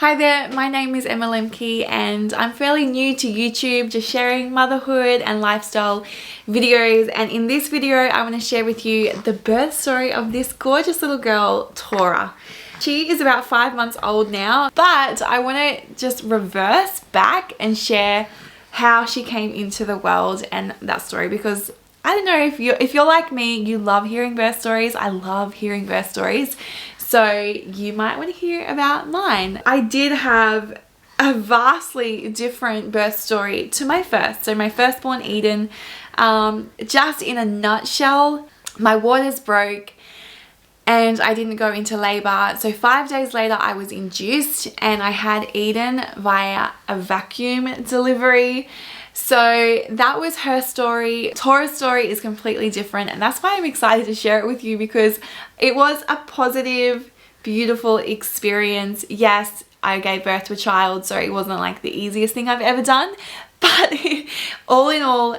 Hi there, my name is Emma Lemke and I'm fairly new to YouTube, just sharing motherhood and lifestyle videos, and in this video I want to share with you the birth story of this gorgeous little girl, Tora. She is about 5 months old now, but I want to just reverse back and share how she came into the world and that story, because I don't know if you're like me, you love hearing birth stories. I love hearing birth stories. So you might want to hear about mine. I did have a vastly different birth story to my first. So my firstborn Eden, just in a nutshell, my waters broke and I didn't go into labor. So 5 days later I was induced and I had Eden via a vacuum delivery. So that was her story. Tora's story is completely different, and that's why I'm excited to share it with you, because it was a positive, beautiful experience. Yes, I gave birth to a child, so it wasn't like the easiest thing I've ever done, but all in all,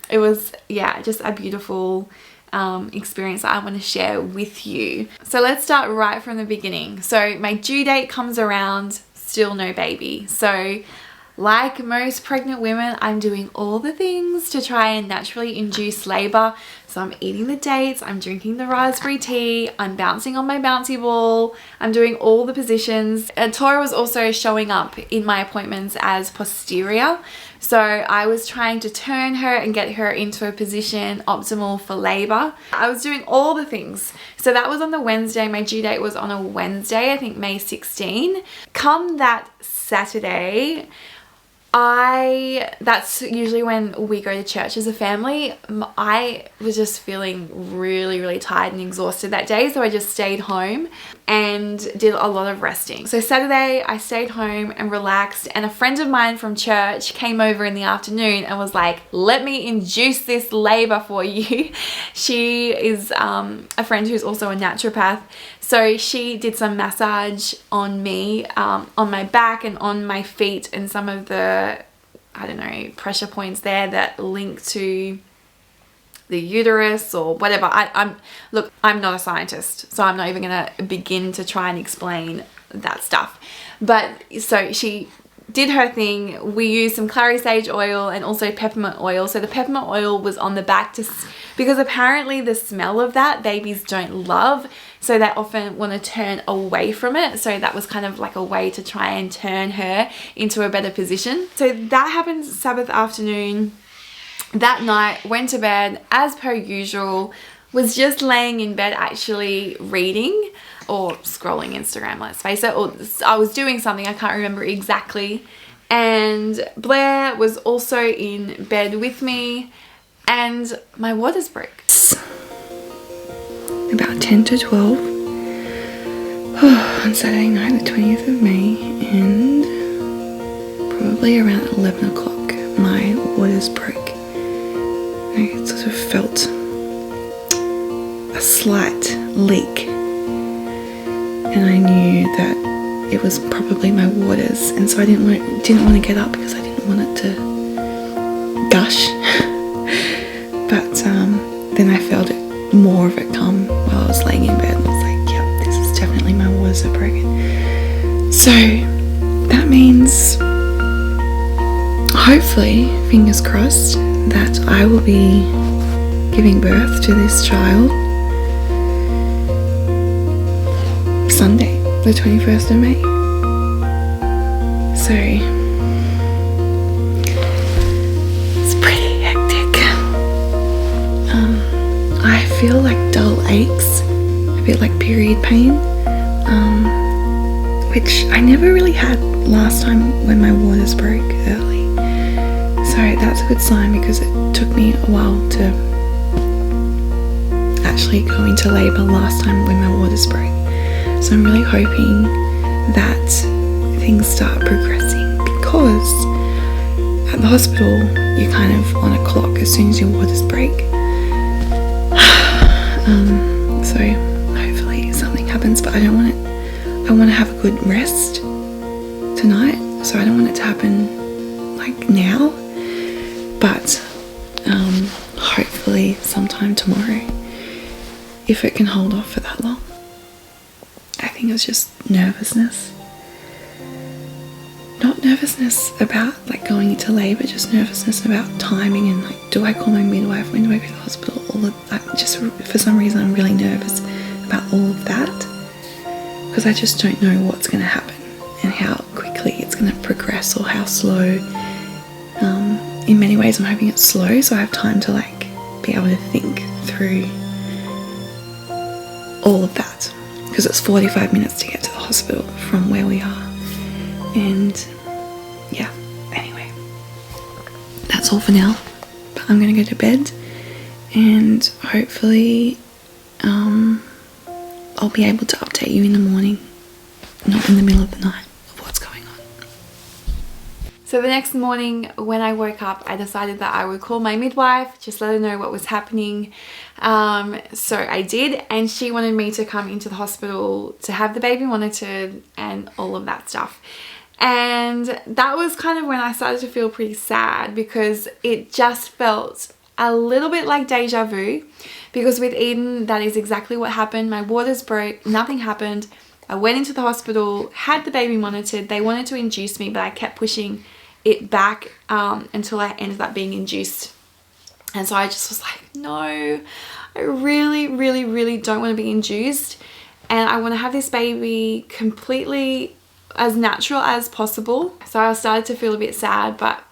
it was, yeah, just a beautiful experience that I want to share with you. So let's start right from the beginning. So my due date comes around, still no baby. So like most pregnant women, I'm doing all the things to try and naturally induce labor. So I'm eating the dates, I'm drinking the raspberry tea, I'm bouncing on my bouncy ball, I'm doing all the positions. And Tora was also showing up in my appointments as posterior. So I was trying to turn her and get her into a position optimal for labor. I was doing all the things. So that was on the Wednesday. My due date was on a Wednesday, I think May 16. Come that Saturday, that's usually when we go to church as a family. I was just feeling really tired and exhausted that day, so I just stayed home and did a lot of resting. So Saturday I stayed home and relaxed, and a friend of mine from church came over in the afternoon and was like, let me induce this labor for you. She is a friend who's also a naturopath. So she did some massage on me, on my back and on my feet, and some of the, I don't know, pressure points there that link to the uterus or whatever. Look, I'm not a scientist, so I'm not even gonna begin to try and explain that stuff. But so she did her thing. We used some clary sage oil and also peppermint oil. So the peppermint oil was on the back because apparently the smell of that babies don't love, so they often want to turn away from it. So that was kind of like a way to try and turn her into a better position. So that happened Sabbath afternoon. That night, went to bed as per usual, was just laying in bed actually reading or scrolling Instagram, let's face it, or I was doing something, I can't remember exactly. And Blair was also in bed with me and my waters broke. About 10 to 12 on Saturday night, the 20th of May, and probably around 11 o'clock my waters broke. I sort of felt a slight leak, and I knew that it was probably my waters, and so I didn't want to get up because I didn't want it to gush. But then I felt more of it come while I was laying in bed, and I was like, yeah, this is definitely my waters are broken. So that means, hopefully, fingers crossed, that I will be giving birth to this child Sunday, the 21st of May. So it's pretty hectic. I feel like dull aches, a bit like period pain, which I never really had last time when my waters broke early. So that's a good sign, because it took me a while to actually go into labor last time when my waters broke. So I'm really hoping that things start progressing, because at the hospital you're kind of on a clock as soon as your waters break. So hopefully something happens, but I want to have a good rest tonight, so I don't want it to happen like now, but hopefully sometime tomorrow, if it can hold off for that long. I think it was just nervousness. not nervousness about like going into labour, just nervousness about timing and like, do I call my midwife, when do I go to the hospital, all of that. Just for some reason I'm really nervous about all of that, because I just don't know what's going to happen and how quickly it's going to progress or how slow. In many ways I'm hoping it's slow, so I have time to like be able to think through all of that, because it's 45 minutes to get to the hospital from where we are. And yeah, anyway, that's all for now, but I'm gonna go to bed and hopefully I'll be able to update you in the morning, not in the middle of the night, of what's going on. So the next morning when I woke up, I decided that I would call my midwife, just let her know what was happening. So I did, and she wanted me to come into the hospital to have the baby monitored and all of that stuff. And that was kind of when I started to feel pretty sad, because it just felt a little bit like deja vu, because with Eden, that is exactly what happened. My waters broke, nothing happened. I went into the hospital, had the baby monitored. They wanted to induce me, but I kept pushing it back until I ended up being induced. And so I just was like, no, I really, really, really don't want to be induced. And I want to have this baby completely as natural as possible. So I started to feel a bit sad, but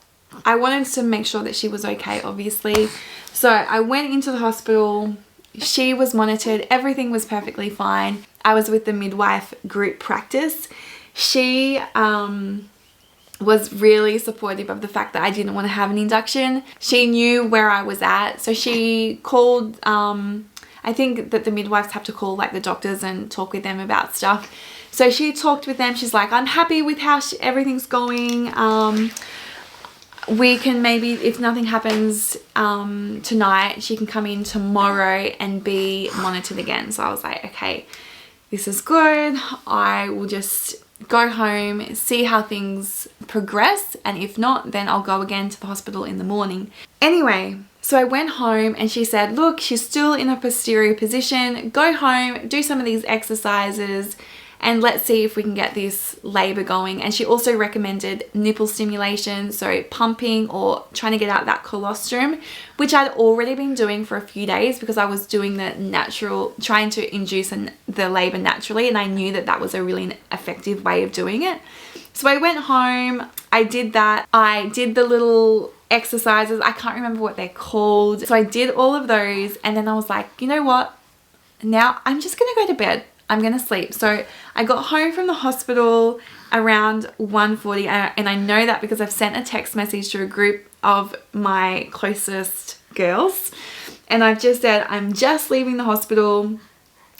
I wanted to make sure that she was okay, obviously. So I went into the hospital. She was monitored. Everything was perfectly fine. I was with the midwife group practice. She was really supportive of the fact that I didn't want to have an induction. She knew where I was at. So she called, I think that the midwives have to call like the doctors and talk with them about stuff. So she talked with them. She's like, I'm happy with how everything's going. We can maybe, if nothing happens tonight, she can come in tomorrow and be monitored again. So I was like, okay, this is good. I will just go home, see how things progress, and if not, then I'll go again to the hospital in the morning. Anyway, so I went home and she said, look, she's still in a posterior position. Go home, do some of these exercises, and let's see if we can get this labor going. And she also recommended nipple stimulation, so pumping or trying to get out that colostrum, which I'd already been doing for a few days because I was doing the natural, trying to induce the labor naturally, and I knew that that was a really effective way of doing it. So I went home, I did that, I did the little exercises, I can't remember what they're called. So I did all of those, and then I was like, you know what? Now I'm just gonna go to bed. I'm gonna sleep. So I got home from the hospital around 1:40, and I know that because I've sent a text message to a group of my closest girls, and I've just said, I'm just leaving the hospital.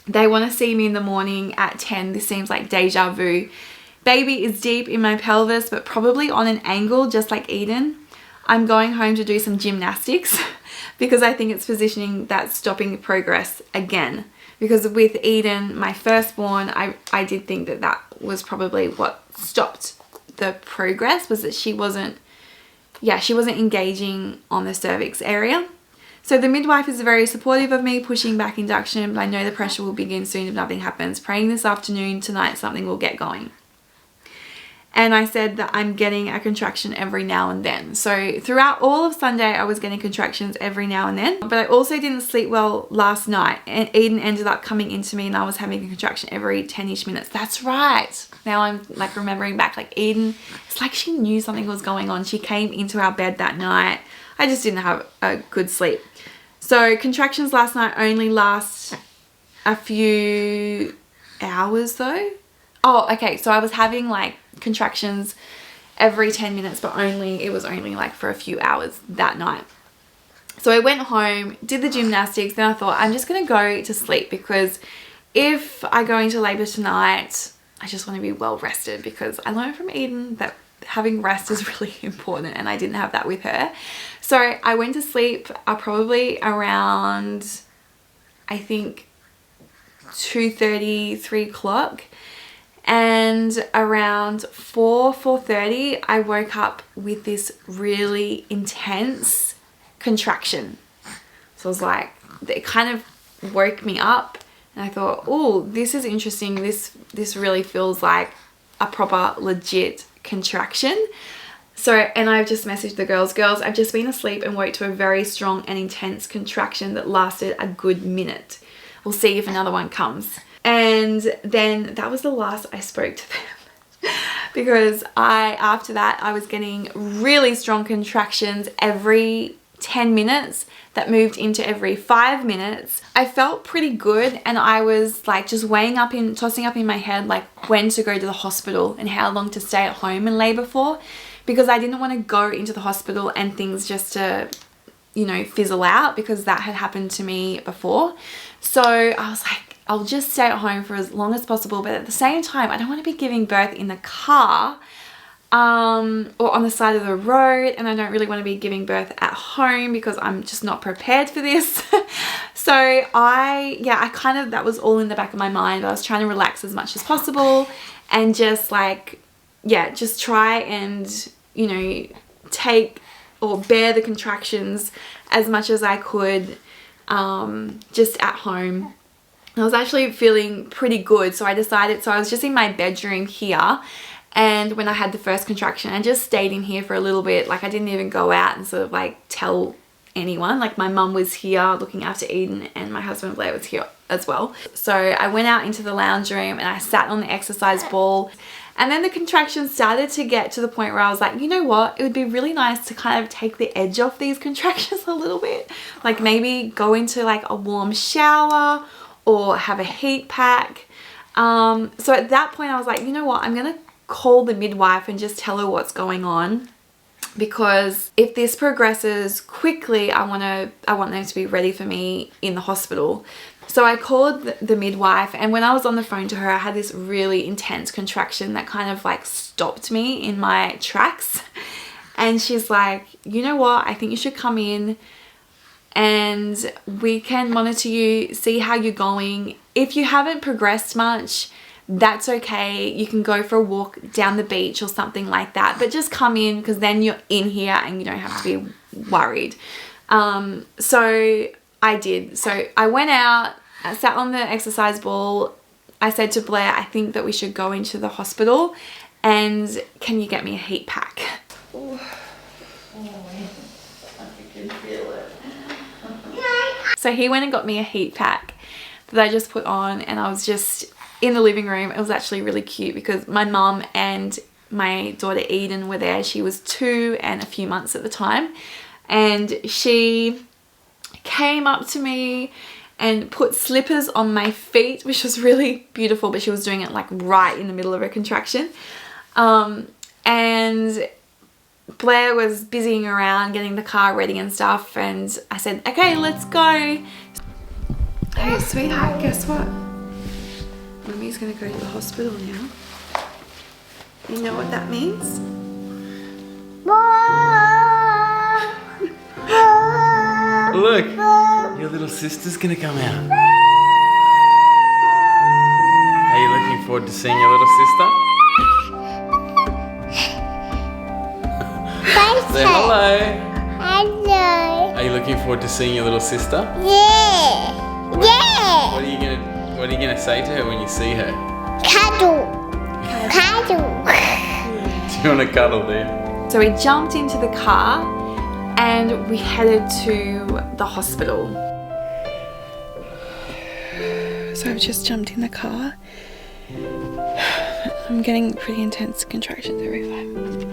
They want to see me in the morning at 10. This seems like deja vu. Baby is deep in my pelvis, but probably on an angle, just like Eden. I'm going home to do some gymnastics because I think it's positioning that's stopping progress again. Because with Eden, my firstborn, I did think that that was probably what stopped the progress, was that she wasn't engaging on the cervix area. So the midwife is very supportive of me pushing back induction, but I know the pressure will begin soon if nothing happens. Praying this afternoon, tonight something will get going. And I said that I'm getting a contraction every now and then. So throughout all of Sunday, I was getting contractions every now and then. But I also didn't sleep well last night. And Eden ended up coming into me and I was having a contraction every 10-ish minutes. That's right. Now I'm like remembering back, like Eden, it's like she knew something was going on. She came into our bed that night. I just didn't have a good sleep. So contractions last night only last a few hours though. Oh, okay. So I was having like contractions every 10 minutes, but it was only like for a few hours that night. So I went home, did the gymnastics, then I thought I'm just going to go to sleep, because if I go into labor tonight, I just want to be well rested, because I learned from Eden that having rest is really important, and I didn't have that with her. So I went to sleep probably around, I think 2:30, 3 o'clock. And around 4:30, I woke up with this really intense contraction. So I was like, it kind of woke me up, and I thought, oh, this is interesting. This really feels like a proper legit contraction. So, and I've just messaged the girls, I've just been asleep and woke to a very strong and intense contraction that lasted a good minute. We'll see if another one comes. And then that was the last I spoke to them. Because after that, I was getting really strong contractions every 10 minutes that moved into every 5 minutes. I felt pretty good, and I was like just tossing up in my head like when to go to the hospital and how long to stay at home and labor for, because I didn't want to go into the hospital and things just to, you know, fizzle out, because that had happened to me before. So I was like, I'll just stay at home for as long as possible, but at the same time, I don't want to be giving birth in the car or on the side of the road, and I don't really want to be giving birth at home because I'm just not prepared for this. So I kind of, that was all in the back of my mind. I was trying to relax as much as possible and just like, just try and, you know, take or bear the contractions as much as I could, just at home. I was actually feeling pretty good, so I decided, so I was just in my bedroom here, and when I had the first contraction, I just stayed in here for a little bit. Like, I didn't even go out and sort of like tell anyone. Like, my mum was here looking after Eden, and my husband Blair was here as well. So I went out into the lounge room and I sat on the exercise ball, and then the contractions started to get to the point where I was like, you know what, it would be really nice to kind of take the edge off these contractions a little bit. Like, maybe go into like a warm shower or have a heat pack. So at that point I was like, you know what, I'm gonna call the midwife and just tell her what's going on, because if this progresses quickly, I want them to be ready for me in the hospital. So I called the midwife, and when I was on the phone to her, I had this really intense contraction that kind of like stopped me in my tracks. And she's like, you know what, I think you should come in and we can monitor you, see how you're going. If you haven't progressed much, that's okay. You can go for a walk down the beach or something like that, but just come in, because then you're in here and you don't have to be worried. So I did. So I went out, I sat on the exercise ball. I said to Blair, I think that we should go into the hospital, and can you get me a heat pack? Oh, I can feel it. So he went and got me a heat pack that I just put on, and I was just in the living room. It was actually really cute because my mum and my daughter Eden were there. She was 2 and a few months at the time, and she came up to me and put slippers on my feet, which was really beautiful, but she was doing it like right in the middle of her contraction. And Blair was busying around getting the car ready and stuff, and I said, okay, let's go. Hey sweetheart, guess what? Mummy's gonna go to the hospital now. You know what that means? Look, your little sister's gonna come out. Are you looking forward to seeing your little sister? Say hello. Hello. Are you looking forward to seeing your little sister? Yeah. Yeah. What are you gonna say to her when you see her? Cuddle. Cuddle. Do you want to cuddle, there? So we jumped into the car and we headed to the hospital. So I've just jumped in the car. I'm getting pretty intense contractions every 5 minutes.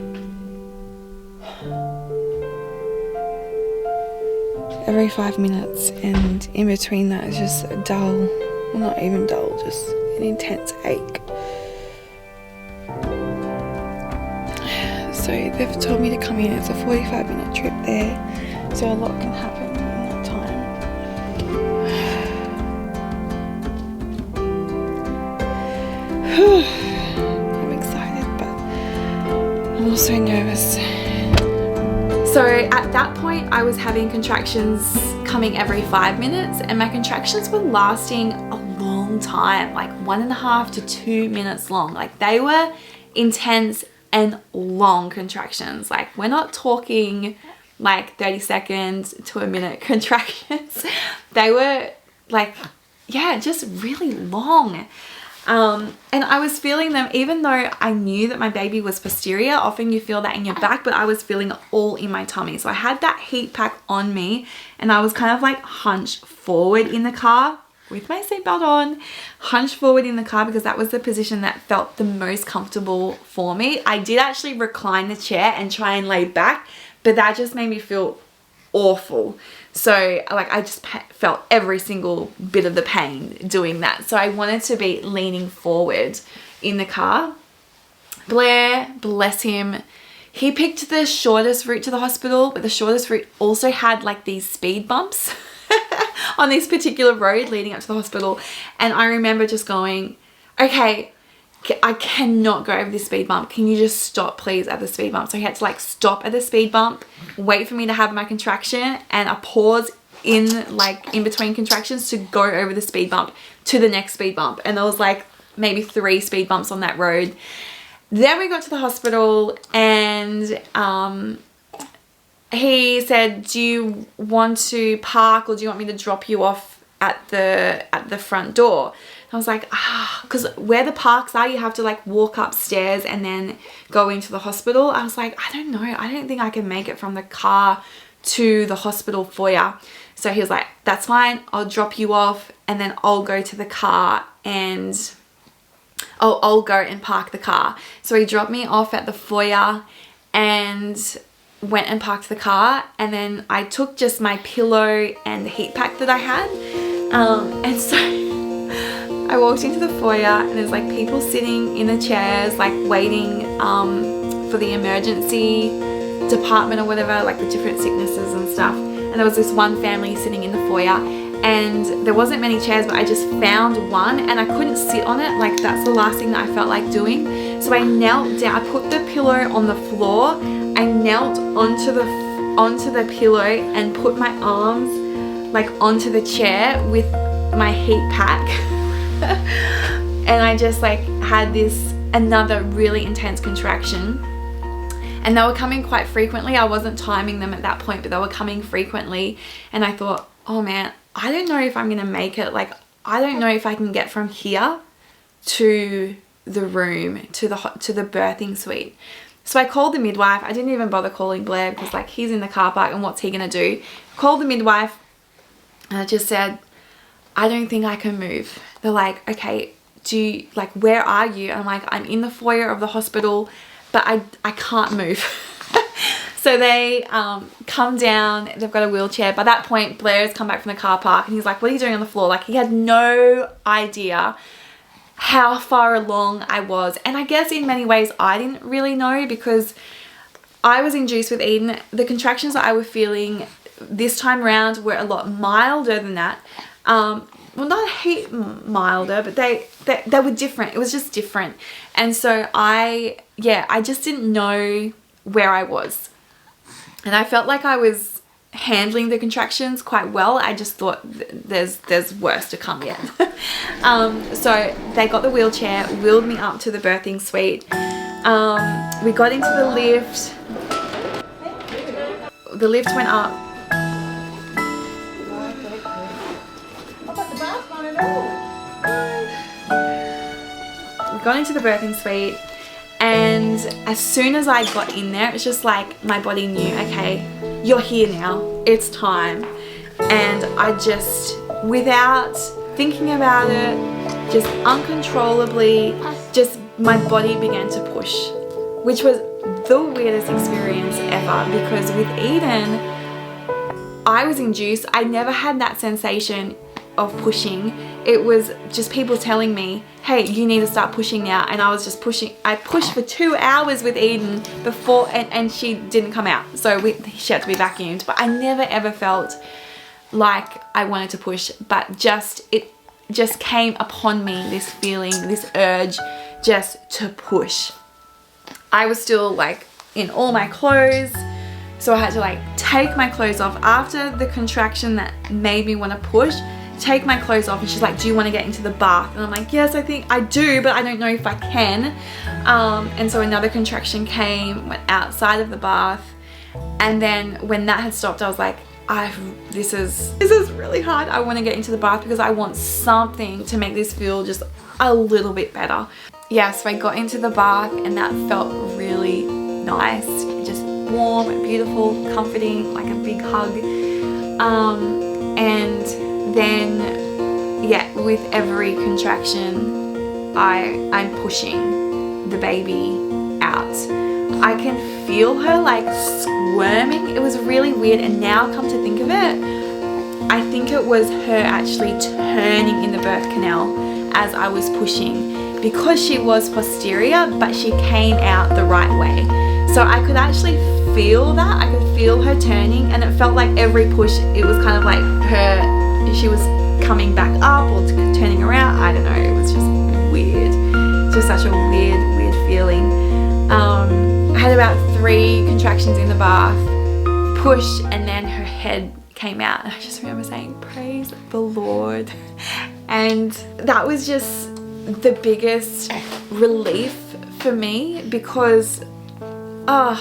Every 5 minutes, and in between that is just a dull, well, not even dull, just an intense ache. So they've told me to come in. It's a 45-minute trip there, so a lot can happen in that time. I'm excited, but I'm also nervous. So at that point I was having contractions coming every 5 minutes, and my contractions were lasting a long time, like 1.5 to 2 minutes long. Like, they were intense and long contractions. Like, we're not talking like 30 seconds to a minute contractions. They were like, yeah, just really long. And I was feeling them, even though I knew that my baby was posterior. Often you feel that in your back, but I was feeling it all in my tummy. So I had that heat pack on me, and I was kind of like hunched forward in the car with my seatbelt on, hunched forward in the car because that was the position that felt the most comfortable for me. I did actually recline the chair and try and lay back, but that just made me feel awful. So like I just felt every single bit of the pain doing that. So I wanted to be leaning forward in the car. Blair, bless him, he picked the shortest route to the hospital, but the shortest route also had like these speed bumps on this particular road leading up to the hospital. And I remember just going, okay, I cannot go over this speed bump. Can you just stop please at the speed bump? So he had to like stop at the speed bump, wait for me to have my contraction, and a pause in between contractions to go over the speed bump to the next speed bump. And there was like maybe 3 speed bumps on that road. Then we got to the hospital, and he said, do you want to park or do you want me to drop you off at the front door? I was like, because where the parks are, you have to like walk upstairs and then go into the hospital. I was like, I don't know. I don't think I can make it from the car to the hospital foyer. So he was like, that's fine. I'll drop you off and then I'll go to the car and I'll go and park the car. So he dropped me off at the foyer and went and parked the car. And then I took just my pillow and the heat pack that I had. And so I walked into the foyer and there's like people sitting in the chairs, like waiting for the emergency department or whatever, like the different sicknesses and stuff. And there was this one family sitting in the foyer, and there wasn't many chairs, but I just found one and I couldn't sit on it. Like that's the last thing that I felt like doing. So I knelt down, I put the pillow on the floor, I knelt onto the pillow and put my arms like onto the chair with my heat pack. And I just like had another really intense contraction, and they were coming quite frequently. I wasn't timing them at that point, but they were coming frequently, and I thought, oh man, I don't know if I'm gonna make it. Like I don't know if I can get from here to the room, to the birthing suite. So I called the midwife. I didn't even bother calling Blair because like he's in the car park and what's he gonna do? Called the midwife and I just said, I don't think I can move. They're like, okay, where are you? And I'm like, I'm in the foyer of the hospital, but I can't move. So they come down, they've got a wheelchair. By that point, Blair's come back from the car park and he's like, what are you doing on the floor? Like he had no idea how far along I was. And I guess in many ways I didn't really know because I was induced with Eden. The contractions that I was feeling this time around were a lot milder than that. Well, not a heap milder, but they were different. It was just different. And so I just didn't know where I was. And I felt like I was handling the contractions quite well. I just thought there's worse to come yet. So they got the wheelchair, wheeled me up to the birthing suite. We got into the lift. The lift went up. We got into the birthing suite, and as soon as I got in there, it was just like my body knew, okay, you're here now, it's time. And I just, without thinking about it, just uncontrollably, just my body began to push, which was the weirdest experience ever because with Eden, I was induced. I never had that sensation of pushing. It was just people telling me, hey, you need to start pushing now. And I was just pushing. I pushed for 2 hours with Eden before, and she didn't come out. So she had to be vacuumed. But I never ever felt like I wanted to push, but it just came upon me, this feeling, this urge just to push. I was still like in all my clothes, so I had to like take my clothes off after the contraction that made me want to push. Take my clothes off, and she's like, do you want to get into the bath? And I'm like, yes, I think I do, but I don't know if I can. And so another contraction came, went outside of the bath, and then when that had stopped, I was like, this is really hard. I want to get into the bath because I want something to make this feel just a little bit better. Yeah, so I got into the bath and that felt really nice. Just warm, beautiful, comforting, like a big hug. And then, yeah, with every contraction, I'm pushing the baby out. I can feel her like squirming. It was really weird, and now come to think of it, I think it was her actually turning in the birth canal as I was pushing, because she was posterior, but she came out the right way. So I could actually feel that. I could feel her turning, and it felt like every push, it was kind of like she was coming back up or turning around. I don't know, it was just weird. Just such a weird feeling. I had about 3 contractions in the bath, push, and then her head came out. And I just remember saying, praise the Lord. And that was just the biggest relief for me, because A,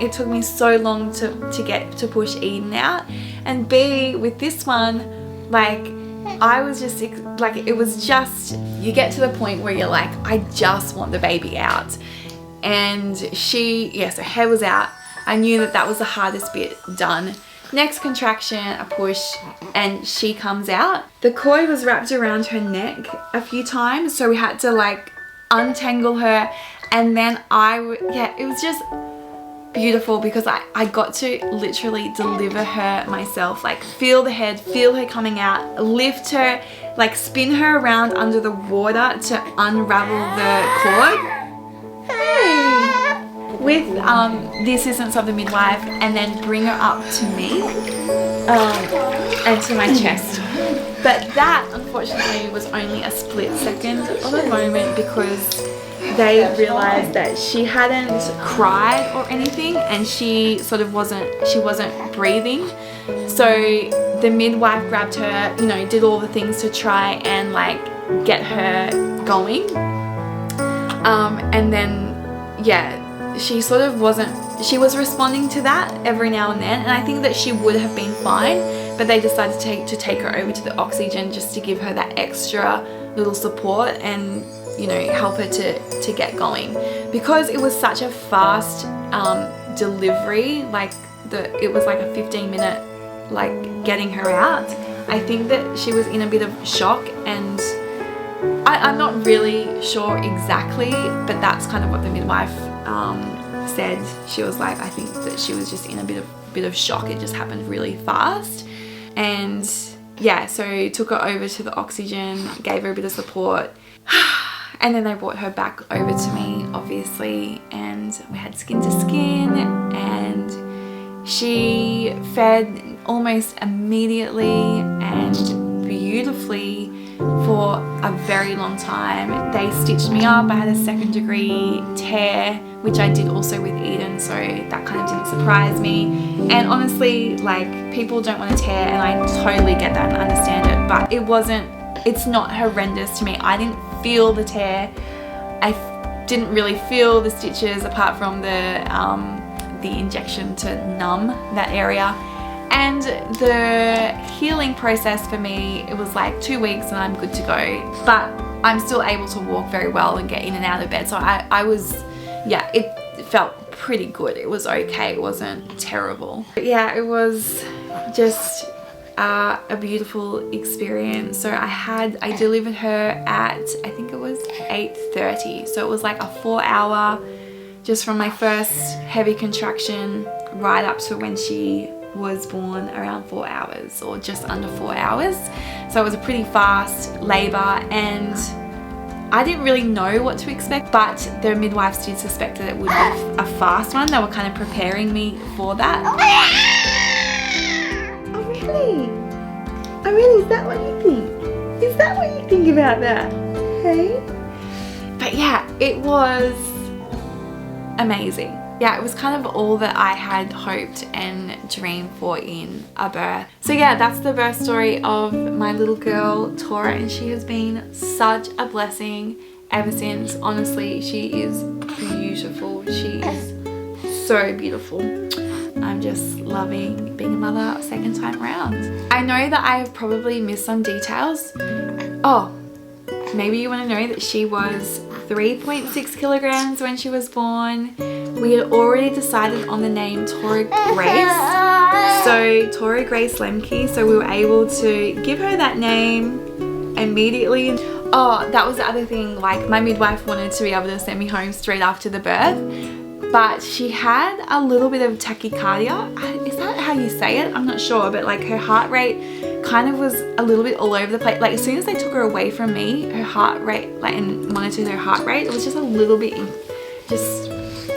it took me so long to get to push Eden out, and B, with this one, like, I was just like, it was just, you get to the point where you're like, I just want the baby out. And yes, her hair was out. I knew that was the hardest bit done. Next contraction, a push, and she comes out. The cord was wrapped around her neck a few times, so we had to like untangle her. And then it was just beautiful, because I got to literally deliver her myself, like feel the head, feel her coming out, lift her, like spin her around under the water to unravel the cord. Hey! With the assistance of the midwife, and then bring her up to me and to my chest. But that, unfortunately, was only a split second of a moment, because they realized that she hadn't cried or anything, and she wasn't breathing. So the midwife grabbed her, did all the things to try and like get her going. And then, yeah, she was responding to that every now and then, and I think that she would have been fine, but they decided to take her over to the oxygen just to give her that extra little support and help her to get going, because it was such a fast delivery. Like it was like a 15-minute like getting her out. I think that she was in a bit of shock, and I'm not really sure exactly, but that's kind of what the midwife said. She was like, I think that she was just in a bit of shock. It just happened really fast. And yeah, so took her over to the oxygen, gave her a bit of support. And then they brought her back over to me, obviously, and we had skin to skin, and she fed almost immediately and beautifully for a very long time. They stitched me up. I had a 2nd degree tear, which I did also with Eden, so that kind of didn't surprise me. And honestly, like, people don't want to tear, and I totally get that and understand it, but it's not horrendous to me. I didn't feel the tear. I didn't really feel the stitches apart from the injection to numb that area. And the healing process for me, it was like 2 weeks and I'm good to go. But I'm still able to walk very well and get in and out of bed. So I was, yeah, it felt pretty good. It was okay. It wasn't terrible. But yeah, it was just a beautiful experience. So I delivered her at, I think it was 8:30. So it was like a 4-hour, just from my first heavy contraction right up to when she was born, around 4 hours or just under 4 hours. So it was a pretty fast labor, and I didn't really know what to expect, but the midwives did suspect that it would be a fast one. They were kind of preparing me for that. Oh really? Oh really? Is that what you think? Is that what you think about that? Hey? But yeah, it was amazing. Yeah, it was kind of all that I had hoped and dreamed for in a birth. So yeah, that's the birth story of my little girl, Tora, and she has been such a blessing ever since. Honestly, she is beautiful. She is so beautiful. I'm just loving being a mother a second time around. I know that I have probably missed some details. Oh, maybe you want to know that she was 3.6 kilograms when she was born. We had already decided on the name Tora Grace. So Tora Grace Lemke. So we were able to give her that name immediately. Oh, that was the other thing. Like, my midwife wanted to be able to send me home straight after the birth, but she had a little bit of tachycardia. Is that how you say it? I'm not sure, but like her heart rate kind of was a little bit all over the place. Like, as soon as they took her away from me, her heart rate, like, and monitored her heart rate, it was just a little bit just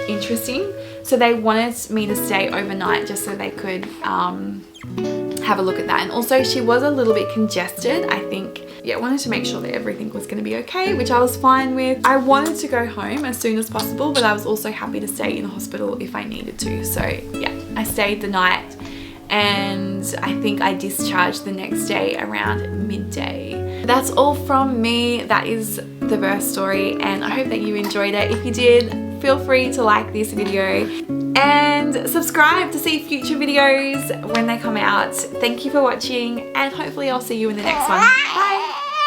interesting. So they wanted me to stay overnight just so they could have a look at that. And also she was a little bit congested, I think. Yeah, wanted to make sure that everything was going to be okay, which I was fine with. I wanted to go home as soon as possible, but I was also happy to stay in the hospital if I needed to. So yeah, I stayed the night, and I think I discharged the next day around midday. That's all from me. That is the birth story, and I hope that you enjoyed it. If you did, feel free to like this video and subscribe to see future videos when they come out. Thank you for watching, and hopefully I'll see you in the next one. Bye!